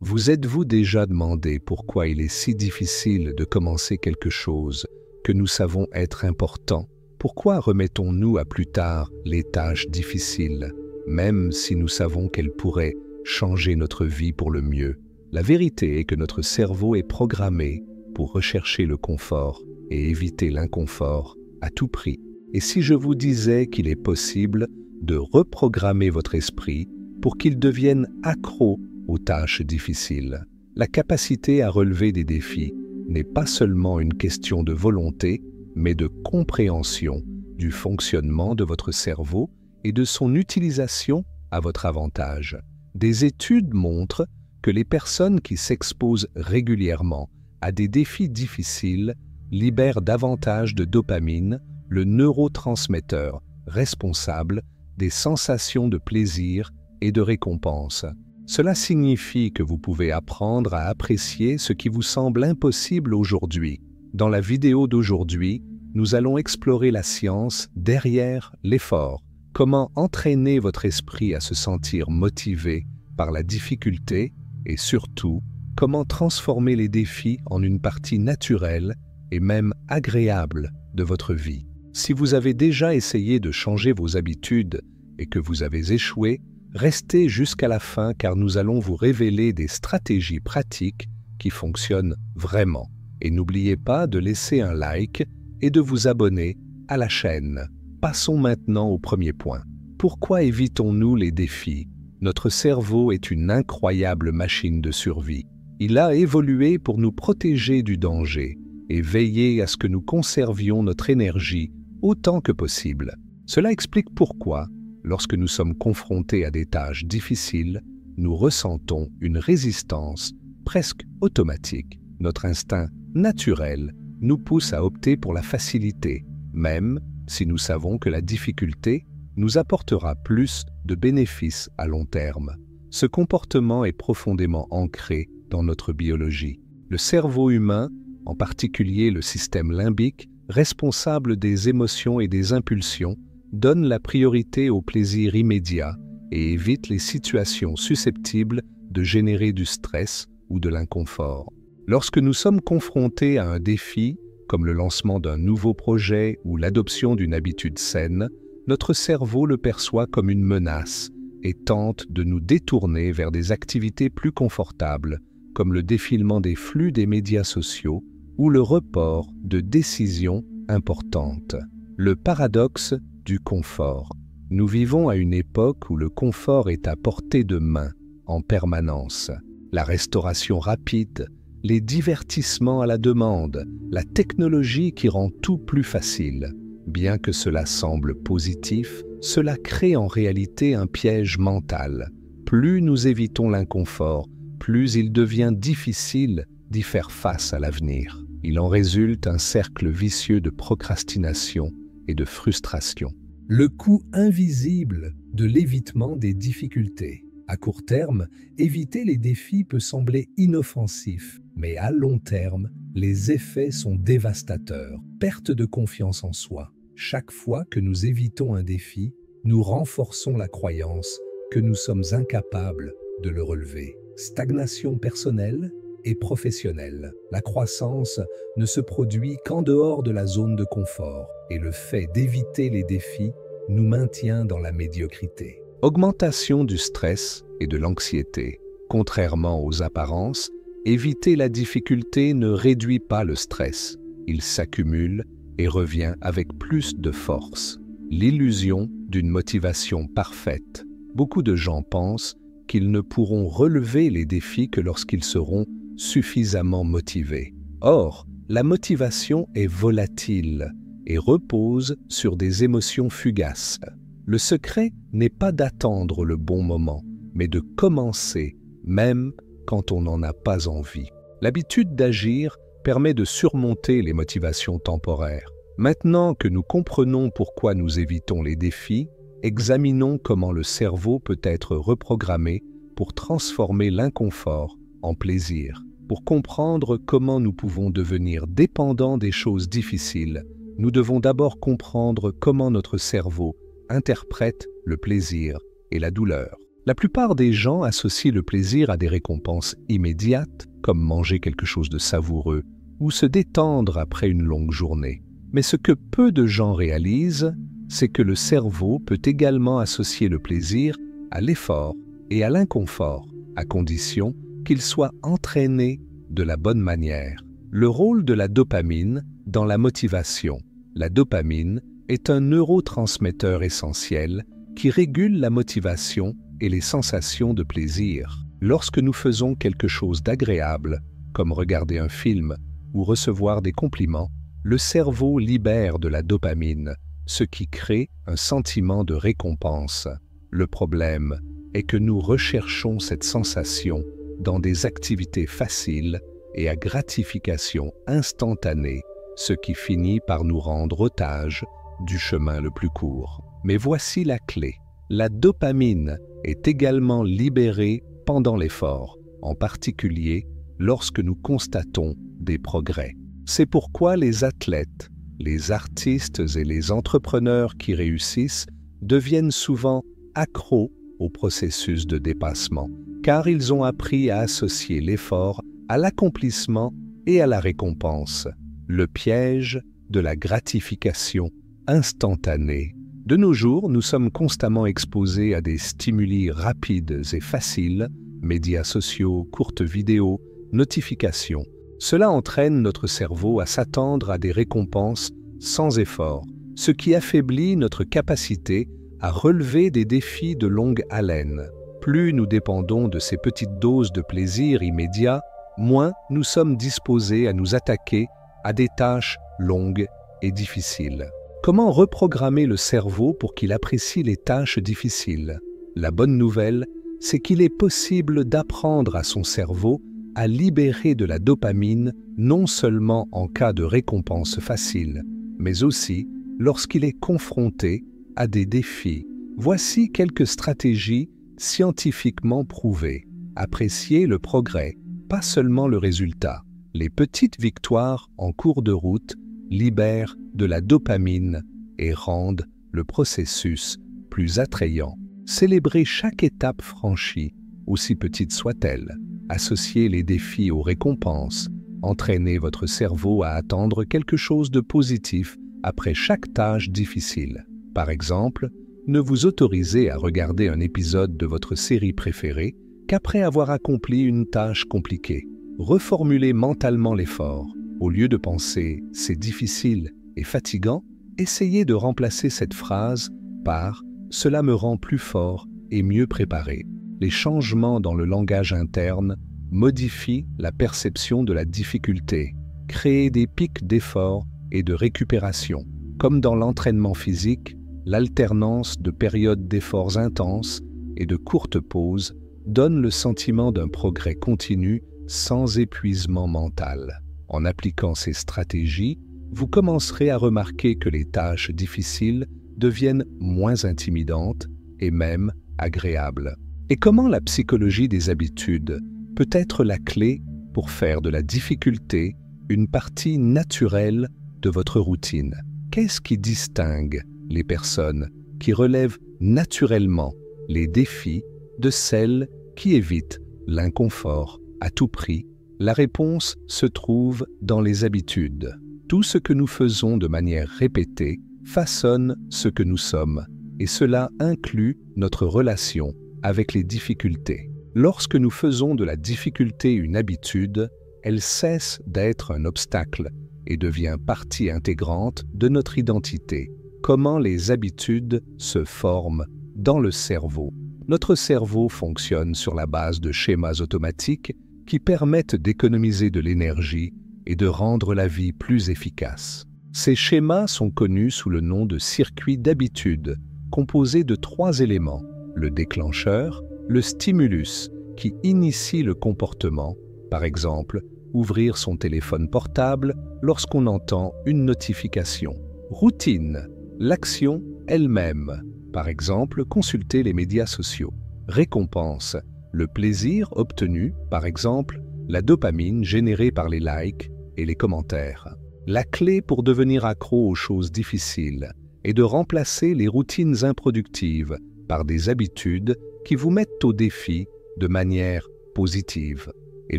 Vous êtes-vous déjà demandé pourquoi il est si difficile de commencer quelque chose que nous savons être important? Pourquoi remettons-nous à plus tard les tâches difficiles, même si nous savons qu'elles pourraient changer notre vie pour le mieux? La vérité est que notre cerveau est programmé pour rechercher le confort et éviter l'inconfort à tout prix. Et si je vous disais qu'il est possible de reprogrammer votre esprit pour qu'il devienne accro aux tâches difficiles? La capacité à relever des défis n'est pas seulement une question de volonté, mais de compréhension du fonctionnement de votre cerveau et de son utilisation à votre avantage. Des études montrent que les personnes qui s'exposent régulièrement à des défis difficiles libèrent davantage de dopamine, le neurotransmetteur responsable des sensations de plaisir et de récompense. Cela signifie que vous pouvez apprendre à apprécier ce qui vous semble impossible aujourd'hui. Dans la vidéo d'aujourd'hui, nous allons explorer la science derrière l'effort. Comment entraîner votre esprit à se sentir motivé par la difficulté et surtout, comment transformer les défis en une partie naturelle et même agréable de votre vie. Si vous avez déjà essayé de changer vos habitudes et que vous avez échoué, restez jusqu'à la fin car nous allons vous révéler des stratégies pratiques qui fonctionnent vraiment. Et n'oubliez pas de laisser un like et de vous abonner à la chaîne. Passons maintenant au premier point. Pourquoi évitons-nous les défis? Notre cerveau est une incroyable machine de survie. Il a évolué pour nous protéger du danger et veiller à ce que nous conservions notre énergie autant que possible. Cela explique pourquoi, lorsque nous sommes confrontés à des tâches difficiles, nous ressentons une résistance presque automatique. Notre instinct naturel nous pousse à opter pour la facilité, même si nous savons que la difficulté nous apportera plus de bénéfices à long terme. Ce comportement est profondément ancré dans notre biologie. Le cerveau humain, en particulier le système limbique, responsable des émotions et des impulsions, donne la priorité au plaisir immédiat et évite les situations susceptibles de générer du stress ou de l'inconfort. Lorsque nous sommes confrontés à un défi, comme le lancement d'un nouveau projet ou l'adoption d'une habitude saine, notre cerveau le perçoit comme une menace et tente de nous détourner vers des activités plus confortables, comme le défilement des flux des médias sociaux ou le report de décisions importantes. Le paradoxe du confort. Nous vivons à une époque où le confort est à portée de main, en permanence. La restauration rapide, les divertissements à la demande, la technologie qui rend tout plus facile. Bien que cela semble positif, cela crée en réalité un piège mental. Plus nous évitons l'inconfort, plus il devient difficile d'y faire face à l'avenir. Il en résulte un cercle vicieux de procrastination et de frustration. Le coût invisible de l'évitement des difficultés. À court terme, éviter les défis peut sembler inoffensif, mais à long terme, les effets sont dévastateurs. Perte de confiance en soi. Chaque fois que nous évitons un défi, nous renforçons la croyance que nous sommes incapables de le relever. Stagnation personnelle et professionnelle. La croissance ne se produit qu'en dehors de la zone de confort et le fait d'éviter les défis nous maintient dans la médiocrité. Augmentation du stress et de l'anxiété. Contrairement aux apparences, éviter la difficulté ne réduit pas le stress. Il s'accumule et revient avec plus de force. L'illusion d'une motivation parfaite. Beaucoup de gens pensent qu'ils ne pourront relever les défis que lorsqu'ils seront suffisamment motivés. Or, la motivation est volatile et repose sur des émotions fugaces. Le secret n'est pas d'attendre le bon moment, mais de commencer, même quand on n'en a pas envie. L'habitude d'agir permet de surmonter les motivations temporaires. Maintenant que nous comprenons pourquoi nous évitons les défis, examinons comment le cerveau peut être reprogrammé pour transformer l'inconfort en plaisir. Pour comprendre comment nous pouvons devenir dépendants des choses difficiles, nous devons d'abord comprendre comment notre cerveau interprète le plaisir et la douleur. La plupart des gens associent le plaisir à des récompenses immédiates, comme manger quelque chose de savoureux ou se détendre après une longue journée. Mais ce que peu de gens réalisent, c'est que le cerveau peut également associer le plaisir à l'effort et à l'inconfort, à condition qu'il soit entraîné de la bonne manière. Le rôle de la dopamine dans la motivation. La dopamine est un neurotransmetteur essentiel qui régule la motivation et les sensations de plaisir. Lorsque nous faisons quelque chose d'agréable, comme regarder un film ou recevoir des compliments, le cerveau libère de la dopamine, ce qui crée un sentiment de récompense. Le problème est que nous recherchons cette sensation dans des activités faciles et à gratification instantanée, ce qui finit par nous rendre otages du chemin le plus court. Mais voici la clé. La dopamine est également libérée pendant l'effort, en particulier lorsque nous constatons des progrès. C'est pourquoi les athlètes, les artistes et les entrepreneurs qui réussissent deviennent souvent accros au processus de dépassement, car ils ont appris à associer l'effort à l'accomplissement et à la récompense. Le piège de la gratification instantanée. De nos jours, nous sommes constamment exposés à des stimuli rapides et faciles, médias sociaux, courtes vidéos, notifications. Cela entraîne notre cerveau à s'attendre à des récompenses sans effort, ce qui affaiblit notre capacité à relever des défis de longue haleine. Plus nous dépendons de ces petites doses de plaisir immédiat, moins nous sommes disposés à nous attaquer à des tâches longues et difficiles. Comment reprogrammer le cerveau pour qu'il apprécie les tâches difficiles? La bonne nouvelle, c'est qu'il est possible d'apprendre à son cerveau à libérer de la dopamine non seulement en cas de récompense facile, mais aussi lorsqu'il est confronté à des défis. Voici quelques stratégies scientifiquement prouvées. Apprécier le progrès, pas seulement le résultat. Les petites victoires en cours de route libèrent de la dopamine et rendent le processus plus attrayant. Célébrez chaque étape franchie, aussi petite soit-elle. Associez les défis aux récompenses. Entraînez votre cerveau à attendre quelque chose de positif après chaque tâche difficile. Par exemple, ne vous autorisez à regarder un épisode de votre série préférée qu'après avoir accompli une tâche compliquée. Reformulez mentalement l'effort. Au lieu de penser « c'est difficile et fatigant », essayez de remplacer cette phrase par « cela me rend plus fort et mieux préparé ». Les changements dans le langage interne modifient la perception de la difficulté, créent des pics d'effort et de récupération. Comme dans l'entraînement physique, l'alternance de périodes d'efforts intenses et de courtes pauses donne le sentiment d'un progrès continu sans épuisement mental. En appliquant ces stratégies, vous commencerez à remarquer que les tâches difficiles deviennent moins intimidantes et même agréables. Et comment la psychologie des habitudes peut être la clé pour faire de la difficulté une partie naturelle de votre routine? Qu'est-ce qui distingue les personnes qui relèvent naturellement les défis de celles qui évitent l'inconfort à tout prix? La réponse se trouve dans les habitudes. Tout ce que nous faisons de manière répétée façonne ce que nous sommes, et cela inclut notre relation avec les difficultés. Lorsque nous faisons de la difficulté une habitude, elle cesse d'être un obstacle et devient partie intégrante de notre identité. Comment les habitudes se forment dans le cerveau? Notre cerveau fonctionne sur la base de schémas automatiques qui permettent d'économiser de l'énergie et de rendre la vie plus efficace. Ces schémas sont connus sous le nom de circuits d'habitude, composés de 3 éléments: le déclencheur, le stimulus, qui initie le comportement, par exemple, ouvrir son téléphone portable lorsqu'on entend une notification. Routine, l'action elle-même, par exemple, consulter les médias sociaux. Récompense, le plaisir obtenu, par exemple, la dopamine générée par les likes et les commentaires. La clé pour devenir accro aux choses difficiles est de remplacer les routines improductives par des habitudes qui vous mettent au défi de manière positive. Et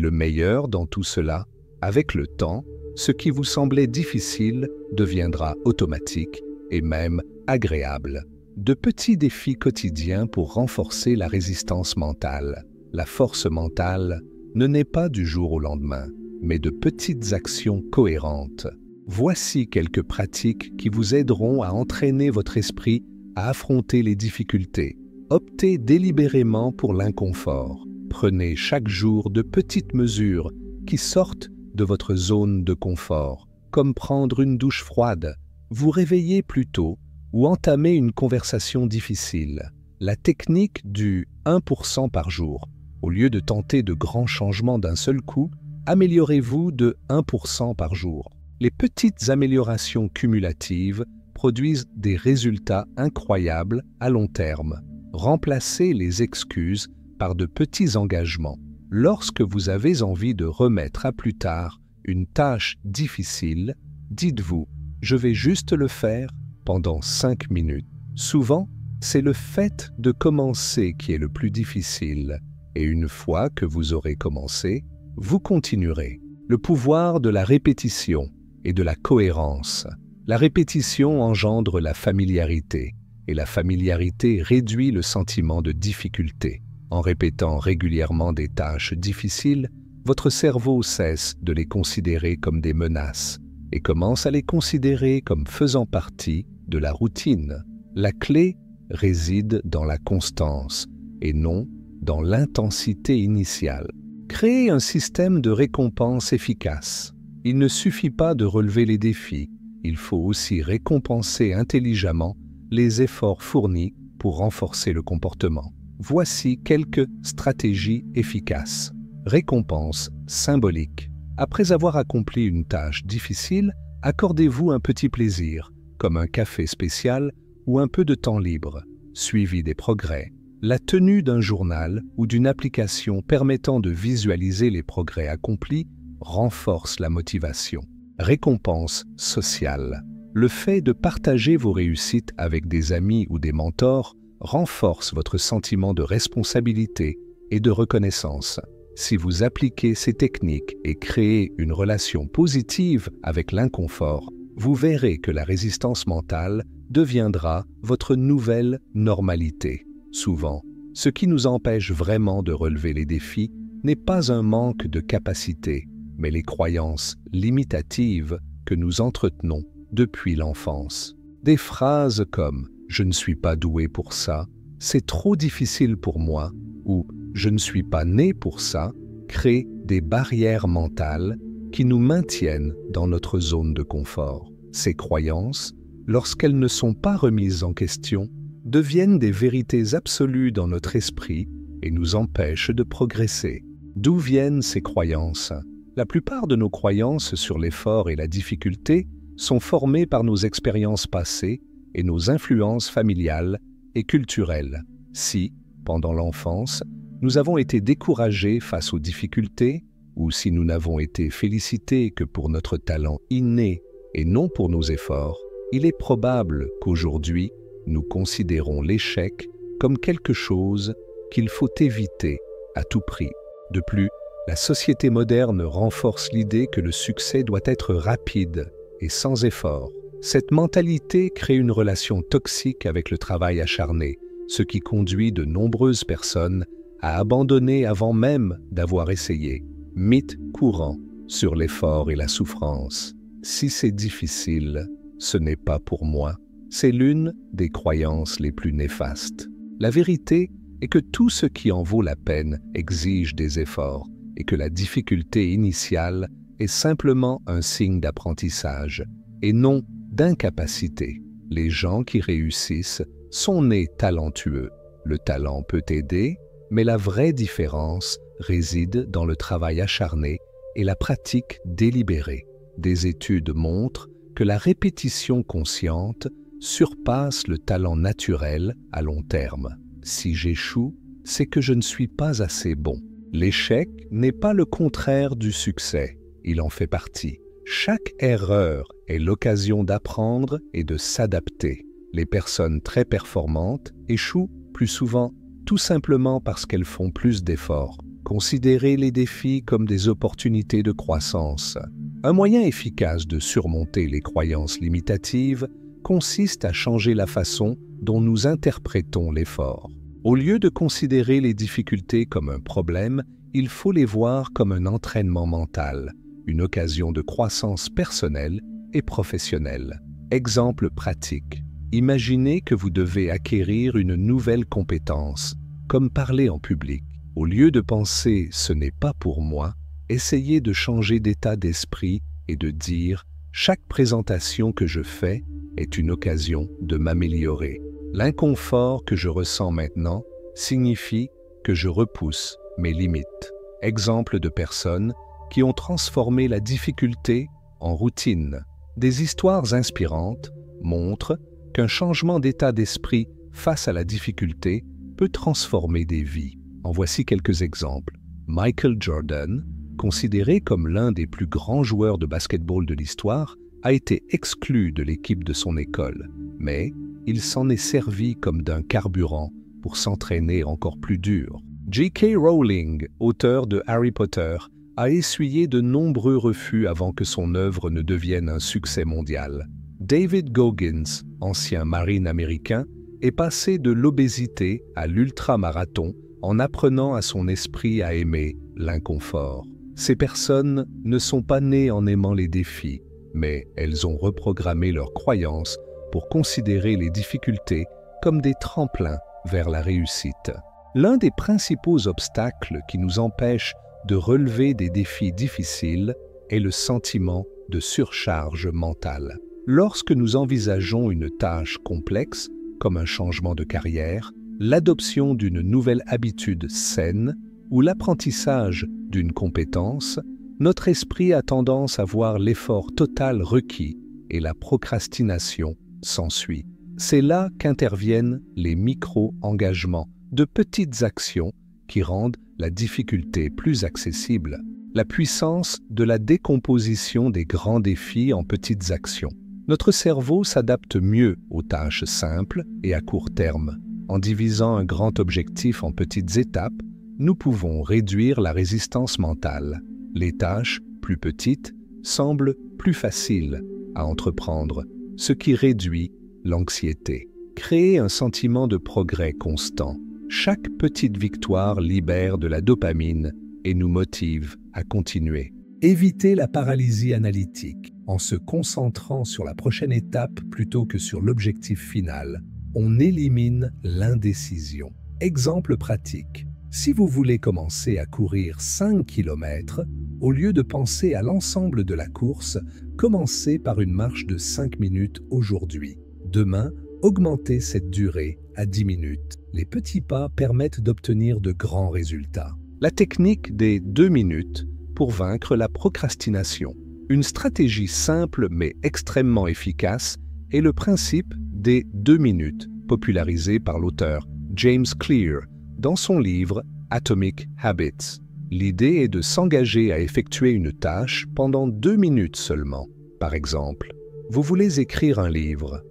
le meilleur dans tout cela, avec le temps, ce qui vous semblait difficile deviendra automatique et même agréable. De petits défis quotidiens pour renforcer la résistance mentale. La force mentale ne naît pas du jour au lendemain, mais de petites actions cohérentes. Voici quelques pratiques qui vous aideront à entraîner votre esprit à affronter les difficultés. Optez délibérément pour l'inconfort. Prenez chaque jour de petites mesures qui sortent de votre zone de confort, comme prendre une douche froide, vous réveiller plus tôt ou entamer une conversation difficile. La technique du 1% par jour. Au lieu de tenter de grands changements d'un seul coup, améliorez-vous de 1% par jour. Les petites améliorations cumulatives produisent des résultats incroyables à long terme. Remplacez les excuses par de petits engagements. Lorsque vous avez envie de remettre à plus tard une tâche difficile, dites-vous « je vais juste le faire pendant 5 minutes ». Souvent, c'est le fait de commencer qui est le plus difficile. Et une fois que vous aurez commencé, vous continuerez. Le pouvoir de la répétition et de la cohérence. La répétition engendre la familiarité, et la familiarité réduit le sentiment de difficulté. En répétant régulièrement des tâches difficiles, votre cerveau cesse de les considérer comme des menaces et commence à les considérer comme faisant partie de la routine. La clé réside dans la constance et non dans l'intensité initiale. Créez un système de récompense efficace. Il ne suffit pas de relever les défis, il faut aussi récompenser intelligemment les efforts fournis pour renforcer le comportement. Voici quelques stratégies efficaces. Récompense symbolique. Après avoir accompli une tâche difficile, accordez-vous un petit plaisir, comme un café spécial ou un peu de temps libre, suivi des progrès. La tenue d'un journal ou d'une application permettant de visualiser les progrès accomplis renforce la motivation. Récompense sociale. Le fait de partager vos réussites avec des amis ou des mentors renforce votre sentiment de responsabilité et de reconnaissance. Si vous appliquez ces techniques et créez une relation positive avec l'inconfort, vous verrez que la résistance mentale deviendra votre nouvelle normalité. Souvent, ce qui nous empêche vraiment de relever les défis n'est pas un manque de capacité, mais les croyances limitatives que nous entretenons depuis l'enfance. Des phrases comme « je ne suis pas doué pour ça »,« c'est trop difficile pour moi » ou « je ne suis pas né pour ça » créent des barrières mentales qui nous maintiennent dans notre zone de confort. Ces croyances, lorsqu'elles ne sont pas remises en question, deviennent des vérités absolues dans notre esprit et nous empêchent de progresser. D'où viennent ces croyances? La plupart de nos croyances sur l'effort et la difficulté sont formées par nos expériences passées et nos influences familiales et culturelles. Si, pendant l'enfance, nous avons été découragés face aux difficultés, ou si nous n'avons été félicités que pour notre talent inné et non pour nos efforts, il est probable qu'aujourd'hui, nous considérons l'échec comme quelque chose qu'il faut éviter à tout prix. De plus, la société moderne renforce l'idée que le succès doit être rapide et sans effort. Cette mentalité crée une relation toxique avec le travail acharné, ce qui conduit de nombreuses personnes à abandonner avant même d'avoir essayé. Mythe courant sur l'effort et la souffrance. Si c'est difficile, ce n'est pas pour moi. C'est l'une des croyances les plus néfastes. La vérité est que tout ce qui en vaut la peine exige des efforts et que la difficulté initiale est simplement un signe d'apprentissage et non d'incapacité. Les gens qui réussissent sont nés talentueux. Le talent peut aider, mais la vraie différence réside dans le travail acharné et la pratique délibérée. Des études montrent que la répétition consciente surpasse le talent naturel à long terme. Si j'échoue, c'est que je ne suis pas assez bon. L'échec n'est pas le contraire du succès, il en fait partie. Chaque erreur est l'occasion d'apprendre et de s'adapter. Les personnes très performantes échouent plus souvent tout simplement parce qu'elles font plus d'efforts. Considérez les défis comme des opportunités de croissance. Un moyen efficace de surmonter les croyances limitatives consiste à changer la façon dont nous interprétons l'effort. Au lieu de considérer les difficultés comme un problème, il faut les voir comme un entraînement mental, une occasion de croissance personnelle et professionnelle. Exemple pratique. Imaginez que vous devez acquérir une nouvelle compétence, comme parler en public. Au lieu de penser « ce n'est pas pour moi », essayez de changer d'état d'esprit et de dire « chaque présentation que je fais est une occasion de m'améliorer. L'inconfort que je ressens maintenant signifie que je repousse mes limites. » Exemple de personnes qui ont transformé la difficulté en routine. Des histoires inspirantes montrent qu'un changement d'état d'esprit face à la difficulté peut transformer des vies. En voici quelques exemples. Michael Jordan, considéré comme l'un des plus grands joueurs de basketball de l'histoire, a été exclu de l'équipe de son école, mais il s'en est servi comme d'un carburant pour s'entraîner encore plus dur. J.K. Rowling, auteur de Harry Potter, a essuyé de nombreux refus avant que son œuvre ne devienne un succès mondial. David Goggins, ancien marine américain, est passé de l'obésité à l'ultramarathon en apprenant à son esprit à aimer l'inconfort. Ces personnes ne sont pas nées en aimant les défis, mais elles ont reprogrammé leurs croyances pour considérer les difficultés comme des tremplins vers la réussite. L'un des principaux obstacles qui nous empêche de relever des défis difficiles est le sentiment de surcharge mentale. Lorsque nous envisageons une tâche complexe, comme un changement de carrière, l'adoption d'une nouvelle habitude saine ou l'apprentissage d'une compétence, notre esprit a tendance à voir l'effort total requis et la procrastination s'ensuit. C'est là qu'interviennent les micro-engagements, de petites actions qui rendent la difficulté plus accessible. La puissance de la décomposition des grands défis en petites actions. Notre cerveau s'adapte mieux aux tâches simples et à court terme. En divisant un grand objectif en petites étapes, nous pouvons réduire la résistance mentale. Les tâches plus petites semblent plus faciles à entreprendre, ce qui réduit l'anxiété. Créer un sentiment de progrès constant. Chaque petite victoire libère de la dopamine et nous motive à continuer. Éviter la paralysie analytique. En se concentrant sur la prochaine étape plutôt que sur l'objectif final, on élimine l'indécision. Exemple pratique. Si vous voulez commencer à courir 5 km, au lieu de penser à l'ensemble de la course, commencez par une marche de 5 minutes aujourd'hui. Demain, augmentez cette durée à 10 minutes. Les petits pas permettent d'obtenir de grands résultats. La technique des 2 minutes pour vaincre la procrastination. Une stratégie simple mais extrêmement efficace est le principe des 2 minutes, popularisé par l'auteur James Clear dans son livre Atomic Habits. L'idée est de s'engager à effectuer une tâche pendant 2 minutes seulement. Par exemple, vous voulez écrire un livre.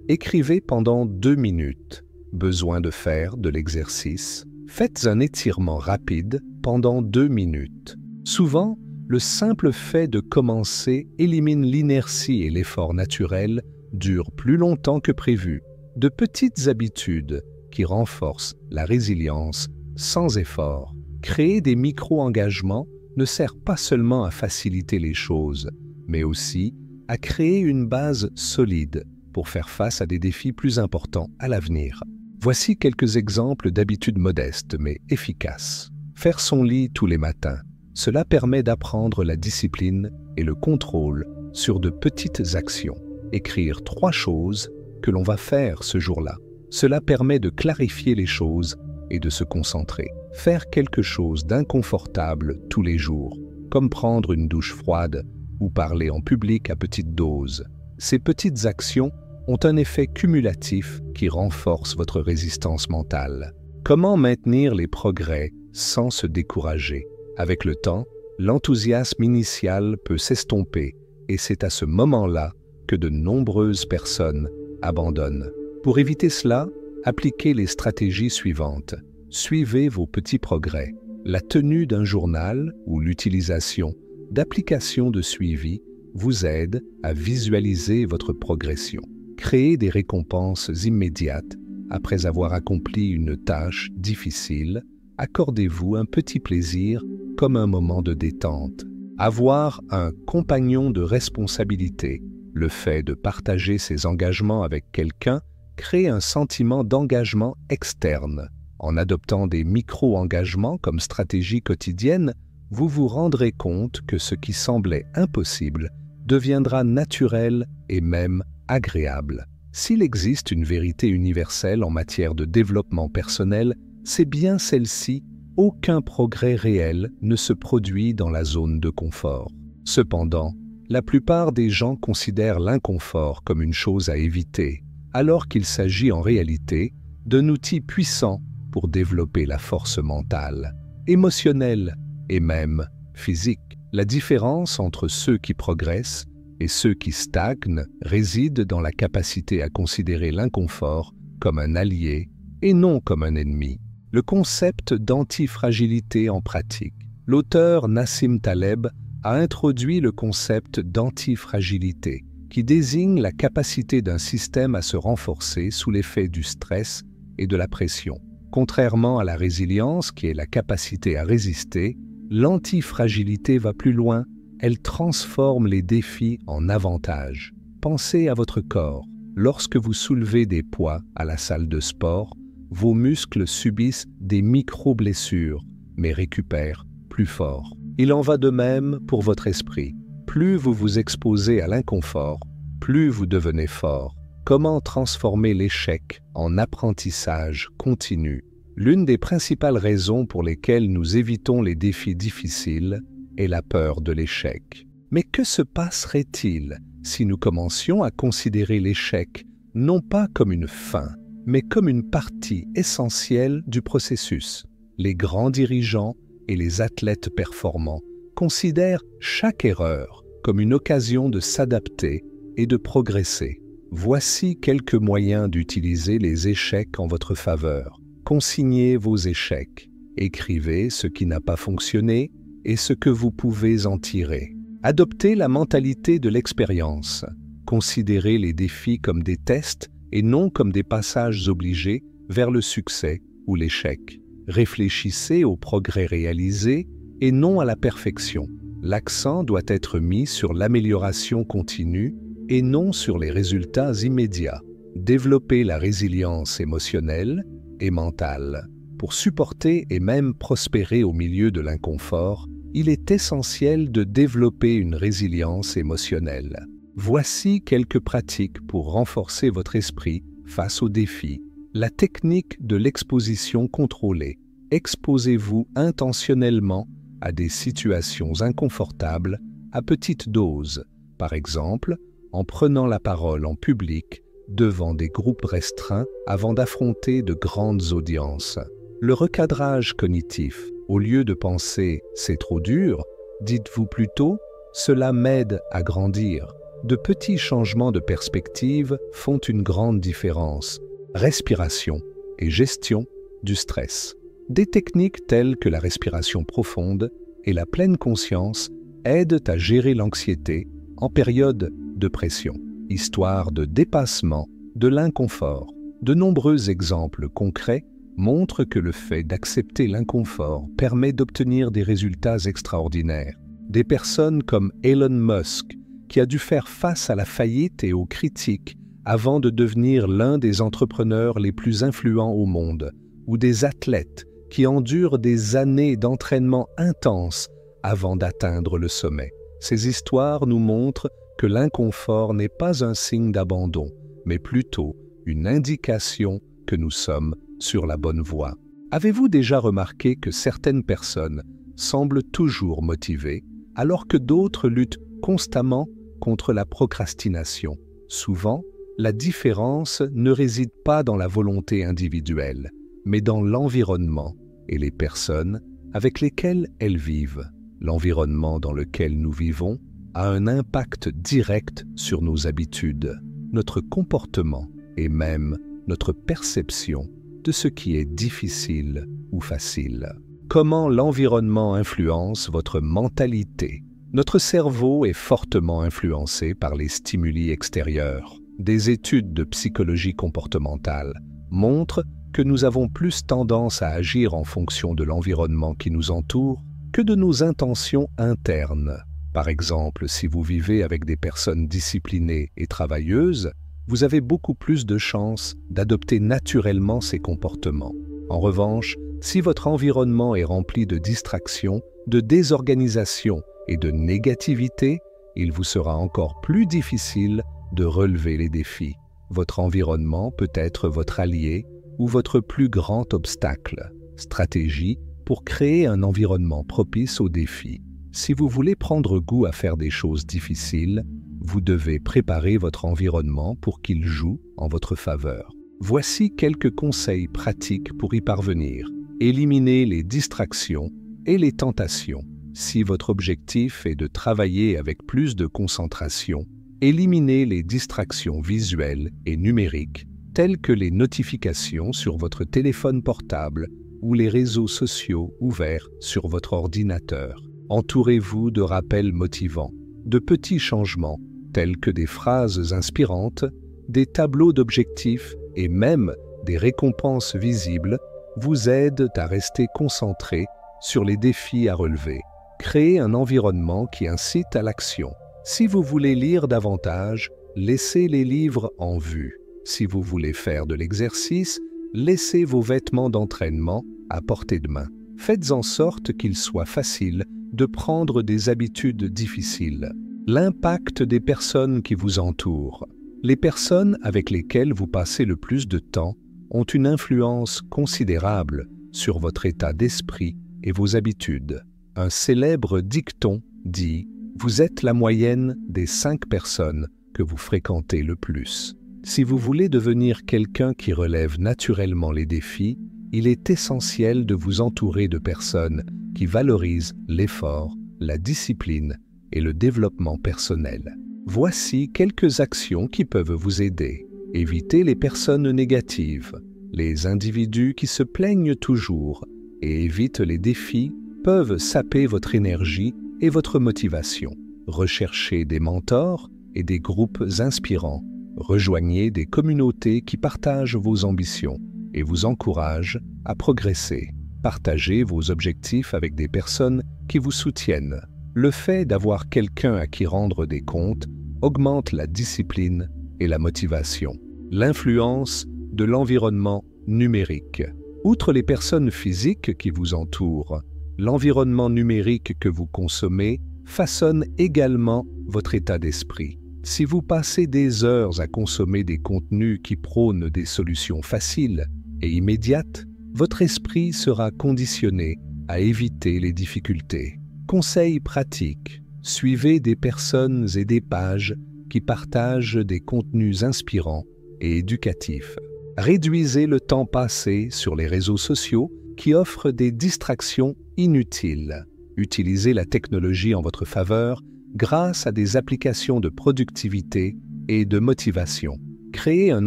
Écrivez pendant 2 minutes. Besoin de faire de l'exercice? Faites un étirement rapide pendant 2 minutes. Souvent, le simple fait de commencer élimine l'inertie et l'effort naturel durent plus longtemps que prévu. De petites habitudes qui renforcent la résilience sans effort. Créer des micro-engagements ne sert pas seulement à faciliter les choses, mais aussi à créer une base solide pour faire face à des défis plus importants à l'avenir. Voici quelques exemples d'habitudes modestes mais efficaces. Faire son lit tous les matins. Cela permet d'apprendre la discipline et le contrôle sur de petites actions. Écrire 3 choses que l'on va faire ce jour-là. Cela permet de clarifier les choses et de se concentrer. Faire quelque chose d'inconfortable tous les jours, comme prendre une douche froide ou parler en public à petite dose. Ces petites actions ont un effet cumulatif qui renforce votre résistance mentale. Comment maintenir les progrès sans se décourager? Avec le temps, l'enthousiasme initial peut s'estomper et c'est à ce moment-là que de nombreuses personnes abandonnent. Pour éviter cela, Appliquez les stratégies suivantes. Suivez vos petits progrès. La tenue d'un journal ou l'utilisation d'applications de suivi vous aide à visualiser votre progression. Créez des récompenses immédiates. Après avoir accompli une tâche difficile, accordez-vous un petit plaisir comme un moment de détente. Avoir un compagnon de responsabilité. Le fait de partager ses engagements avec quelqu'un crée un sentiment d'engagement externe. En adoptant des micro-engagements comme stratégie quotidienne, vous vous rendrez compte que ce qui semblait impossible deviendra naturel et même agréable. S'il existe une vérité universelle en matière de développement personnel, c'est bien celle-ci: aucun progrès réel ne se produit dans la zone de confort. Cependant, la plupart des gens considèrent l'inconfort comme une chose à éviter, alors qu'il s'agit en réalité d'un outil puissant pour développer la force mentale, émotionnelle et même physique. La différence entre ceux qui progressent et ceux qui stagnent réside dans la capacité à considérer l'inconfort comme un allié et non comme un ennemi. Le concept d'antifragilité en pratique. L'auteur Nassim Taleb a introduit le concept d'antifragilité, qui désigne la capacité d'un système à se renforcer sous l'effet du stress et de la pression. Contrairement à la résilience, qui est la capacité à résister, l'antifragilité va plus loin. Elle transforme les défis en avantages. Pensez à votre corps. Lorsque vous soulevez des poids à la salle de sport, vos muscles subissent des micro-blessures, mais récupèrent plus fort. Il en va de même pour votre esprit. Plus vous vous exposez à l'inconfort, plus vous devenez fort. Comment transformer l'échec en apprentissage continu? L'une des principales raisons pour lesquelles nous évitons les défis difficiles est la peur de l'échec. Mais que se passerait-il si nous commencions à considérer l'échec non pas comme une fin, mais comme une partie essentielle du processus? Les grands dirigeants et les athlètes performants considèrent chaque erreur comme une occasion de s'adapter et de progresser. Voici quelques moyens d'utiliser les échecs en votre faveur. Consignez vos échecs. Écrivez ce qui n'a pas fonctionné et ce que vous pouvez en tirer. Adoptez la mentalité de l'expérience. Considérez les défis comme des tests et non comme des passages obligés vers le succès ou l'échec. Réfléchissez aux progrès réalisés et non à la perfection. L'accent doit être mis sur l'amélioration continue et non sur les résultats immédiats. Développez la résilience émotionnelle et mentale. Pour supporter et même prospérer au milieu de l'inconfort, il est essentiel de développer une résilience émotionnelle. Voici quelques pratiques pour renforcer votre esprit face aux défis. La technique de l'exposition contrôlée. Exposez-vous intentionnellement à des situations inconfortables à petite dose, par exemple en prenant la parole en public devant des groupes restreints avant d'affronter de grandes audiences. Le recadrage cognitif. Au lieu de penser « c'est trop dur », dites-vous plutôt « cela m'aide à grandir ». De petits changements de perspective font une grande différence. Respiration et gestion du stress. Des techniques telles que la respiration profonde et la pleine conscience aident à gérer l'anxiété en période de pression, histoire de dépassement de l'inconfort. De nombreux exemples concrets montrent que le fait d'accepter l'inconfort permet d'obtenir des résultats extraordinaires. Des personnes comme Elon Musk, qui a dû faire face à la faillite et aux critiques avant de devenir l'un des entrepreneurs les plus influents au monde, ou des athlètes qui endurent des années d'entraînement intense avant d'atteindre le sommet. Ces histoires nous montrent que l'inconfort n'est pas un signe d'abandon, mais plutôt une indication que nous sommes sur la bonne voie. Avez-vous déjà remarqué que certaines personnes semblent toujours motivées, alors que d'autres luttent constamment contre la procrastination? Souvent, la différence ne réside pas dans la volonté individuelle, mais dans l'environnement et les personnes avec lesquelles elles vivent. L'environnement dans lequel nous vivons a un impact direct sur nos habitudes, notre comportement et même notre perception de ce qui est difficile ou facile. Comment l'environnement influence votre mentalité? Notre cerveau est fortement influencé par les stimuli extérieurs. Des études de psychologie comportementale montrent que nous avons plus tendance à agir en fonction de l'environnement qui nous entoure que de nos intentions internes. Par exemple, si vous vivez avec des personnes disciplinées et travailleuses, vous avez beaucoup plus de chances d'adopter naturellement ces comportements. En revanche, si votre environnement est rempli de distractions, de désorganisation et de négativité, il vous sera encore plus difficile de relever les défis. Votre environnement peut être votre allié ou votre plus grand obstacle. Stratégie pour créer un environnement propice aux défis. Si vous voulez prendre goût à faire des choses difficiles, vous devez préparer votre environnement pour qu'il joue en votre faveur. Voici quelques conseils pratiques pour y parvenir. Éliminez les distractions et les tentations. Si votre objectif est de travailler avec plus de concentration, éliminez les distractions visuelles et numériques, telles que les notifications sur votre téléphone portable ou les réseaux sociaux ouverts sur votre ordinateur. Entourez-vous de rappels motivants, de petits changements, tels que des phrases inspirantes, des tableaux d'objectifs et même des récompenses visibles, vous aident à rester concentré sur les défis à relever. Créez un environnement qui incite à l'action. Si vous voulez lire davantage, laissez les livres en vue. Si vous voulez faire de l'exercice, laissez vos vêtements d'entraînement à portée de main. Faites en sorte qu'il soit facile de prendre des habitudes difficiles. L'impact des personnes qui vous entourent. Les personnes avec lesquelles vous passez le plus de temps ont une influence considérable sur votre état d'esprit et vos habitudes. Un célèbre dicton dit « Vous êtes la moyenne des 5 personnes que vous fréquentez le plus ». Si vous voulez devenir quelqu'un qui relève naturellement les défis, il est essentiel de vous entourer de personnes qui valorisent l'effort, la discipline et le développement personnel. Voici quelques actions qui peuvent vous aider. Évitez les personnes négatives, les individus qui se plaignent toujours et évitent les défis peuvent saper votre énergie et votre motivation. Recherchez des mentors et des groupes inspirants. Rejoignez des communautés qui partagent vos ambitions et vous encouragent à progresser. Partagez vos objectifs avec des personnes qui vous soutiennent. Le fait d'avoir quelqu'un à qui rendre des comptes augmente la discipline et la motivation. L'influence de l'environnement numérique. Outre les personnes physiques qui vous entourent, l'environnement numérique que vous consommez façonne également votre état d'esprit. Si vous passez des heures à consommer des contenus qui prônent des solutions faciles et immédiates, votre esprit sera conditionné à éviter les difficultés. Conseils pratiques. Suivez des personnes et des pages qui partagent des contenus inspirants et éducatifs. Réduisez le temps passé sur les réseaux sociaux qui offrent des distractions inutiles. Utilisez la technologie en votre faveur grâce à des applications de productivité et de motivation. Créer un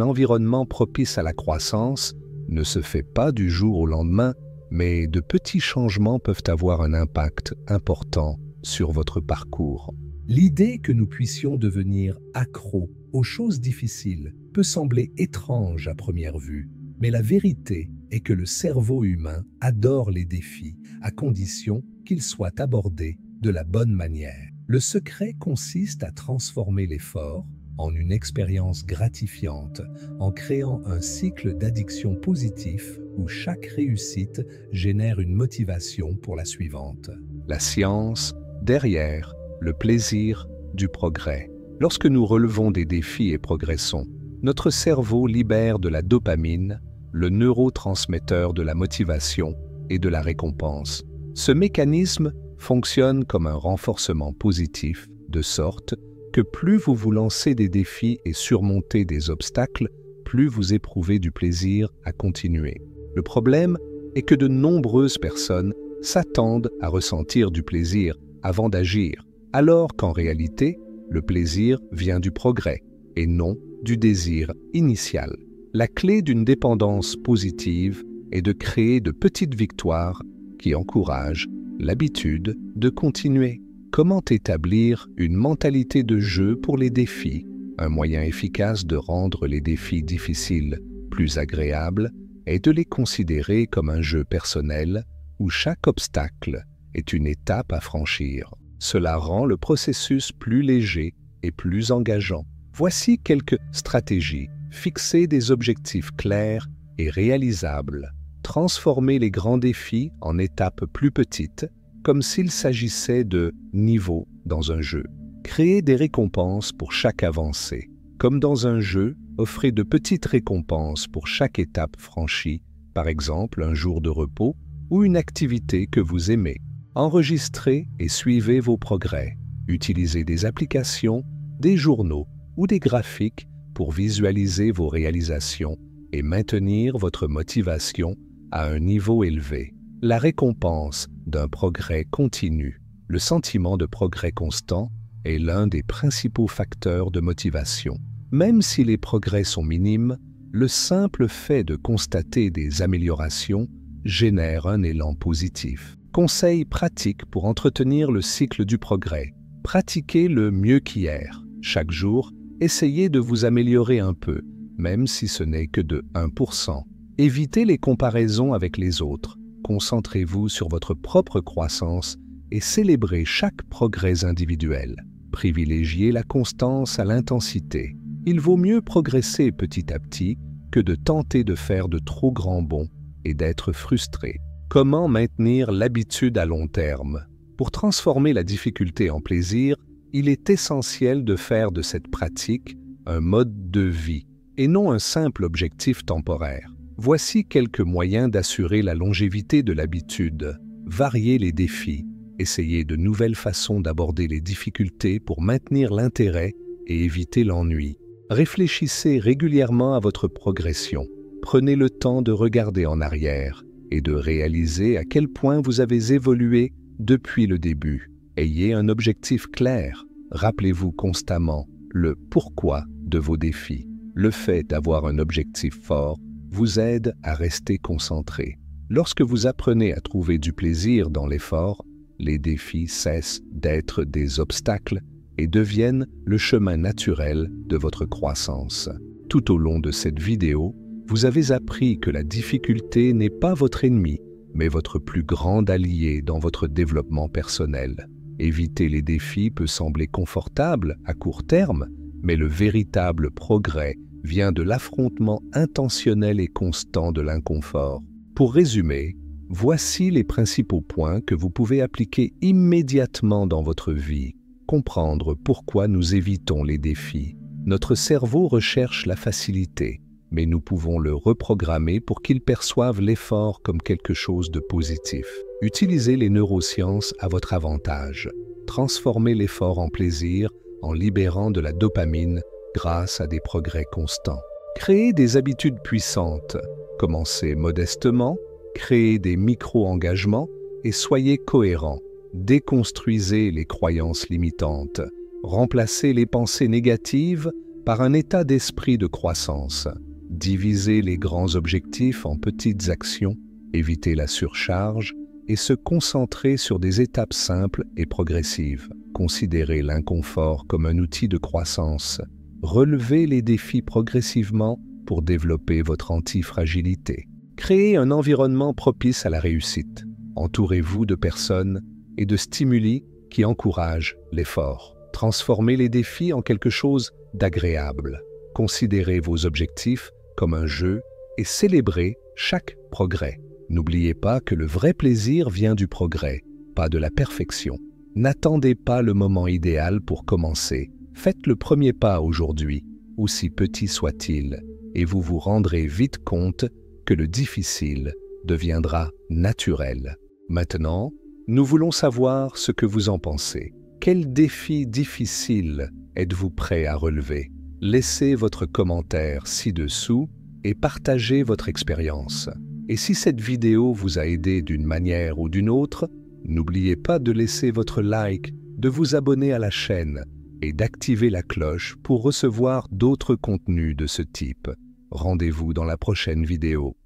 environnement propice à la croissance ne se fait pas du jour au lendemain, mais de petits changements peuvent avoir un impact important sur votre parcours. L'idée que nous puissions devenir accros aux choses difficiles peut sembler étrange à première vue, mais la vérité est que le cerveau humain adore les défis à condition qu'ils soient abordés de la bonne manière. Le secret consiste à transformer l'effort en une expérience gratifiante en créant un cycle d'addiction positif où chaque réussite génère une motivation pour la suivante. La science derrière le plaisir du progrès. Lorsque nous relevons des défis et progressons, notre cerveau libère de la dopamine, le neurotransmetteur de la motivation et de la récompense. Ce mécanisme fonctionne comme un renforcement positif, de sorte que plus vous vous lancez des défis et surmontez des obstacles, plus vous éprouvez du plaisir à continuer. Le problème est que de nombreuses personnes s'attendent à ressentir du plaisir avant d'agir, alors qu'en réalité, le plaisir vient du progrès et non du désir initial. La clé d'une dépendance positive est de créer de petites victoires qui encouragent l'habitude de continuer. Comment établir une mentalité de jeu pour les défis? Un moyen efficace de rendre les défis difficiles plus agréables est de les considérer comme un jeu personnel où chaque obstacle est une étape à franchir. Cela rend le processus plus léger et plus engageant. Voici quelques stratégies. Fixer des objectifs clairs et réalisables. Transformer les grands défis en étapes plus petites, comme s'il s'agissait de niveaux dans un jeu. Créer des récompenses pour chaque avancée. Comme dans un jeu, offrez de petites récompenses pour chaque étape franchie, par exemple un jour de repos ou une activité que vous aimez. Enregistrez et suivez vos progrès. Utilisez des applications, des journaux ou des graphiques pour visualiser vos réalisations et maintenir votre motivation à un niveau élevé. La récompense d'un progrès continu. Le sentiment de progrès constant est l'un des principaux facteurs de motivation. Même si les progrès sont minimes, le simple fait de constater des améliorations génère un élan positif. Conseils pratiques pour entretenir le cycle du progrès. Pratiquez le mieux qu'hier. Chaque jour, essayez de vous améliorer un peu, même si ce n'est que de 1%. Évitez les comparaisons avec les autres. Concentrez-vous sur votre propre croissance et célébrez chaque progrès individuel. Privilégiez la constance à l'intensité. Il vaut mieux progresser petit à petit que de tenter de faire de trop grands bonds et d'être frustré. Comment maintenir l'habitude à long terme? Pour transformer la difficulté en plaisir, il est essentiel de faire de cette pratique un mode de vie et non un simple objectif temporaire. Voici quelques moyens d'assurer la longévité de l'habitude. Variez les défis. Essayez de nouvelles façons d'aborder les difficultés pour maintenir l'intérêt et éviter l'ennui. Réfléchissez régulièrement à votre progression. Prenez le temps de regarder en arrière et de réaliser à quel point vous avez évolué depuis le début. Ayez un objectif clair. Rappelez-vous constamment le pourquoi de vos défis. Le fait d'avoir un objectif fort vous aide à rester concentré. Lorsque vous apprenez à trouver du plaisir dans l'effort, les défis cessent d'être des obstacles et deviennent le chemin naturel de votre croissance. Tout au long de cette vidéo, vous avez appris que la difficulté n'est pas votre ennemi, mais votre plus grand allié dans votre développement personnel. Éviter les défis peut sembler confortable à court terme, mais le véritable progrès vient de l'affrontement intentionnel et constant de l'inconfort. Pour résumer, voici les principaux points que vous pouvez appliquer immédiatement dans votre vie. Comprendre pourquoi nous évitons les défis. Notre cerveau recherche la facilité, mais nous pouvons le reprogrammer pour qu'il perçoive l'effort comme quelque chose de positif. Utilisez les neurosciences à votre avantage. Transformez l'effort en plaisir en libérant de la dopamine grâce à des progrès constants. Créez des habitudes puissantes. Commencez modestement, créez des micro-engagements et soyez cohérents. Déconstruisez les croyances limitantes. Remplacez les pensées négatives par un état d'esprit de croissance. Divisez les grands objectifs en petites actions, évitez la surcharge et se concentrer sur des étapes simples et progressives. Considérez l'inconfort comme un outil de croissance. Relevez les défis progressivement pour développer votre antifragilité. Créez un environnement propice à la réussite. Entourez-vous de personnes et de stimuli qui encouragent l'effort. Transformez les défis en quelque chose d'agréable. Considérez vos objectifs comme un jeu et célébrez chaque progrès. N'oubliez pas que le vrai plaisir vient du progrès, pas de la perfection. N'attendez pas le moment idéal pour commencer. Faites le premier pas aujourd'hui, aussi petit soit-il, et vous vous rendrez vite compte que le difficile deviendra naturel. Maintenant, nous voulons savoir ce que vous en pensez. Quel défi difficile êtes-vous prêt à relever? Laissez votre commentaire ci-dessous et partagez votre expérience. Et si cette vidéo vous a aidé d'une manière ou d'une autre, n'oubliez pas de laisser votre like, de vous abonner à la chaîne et d'activer la cloche pour recevoir d'autres contenus de ce type. Rendez-vous dans la prochaine vidéo.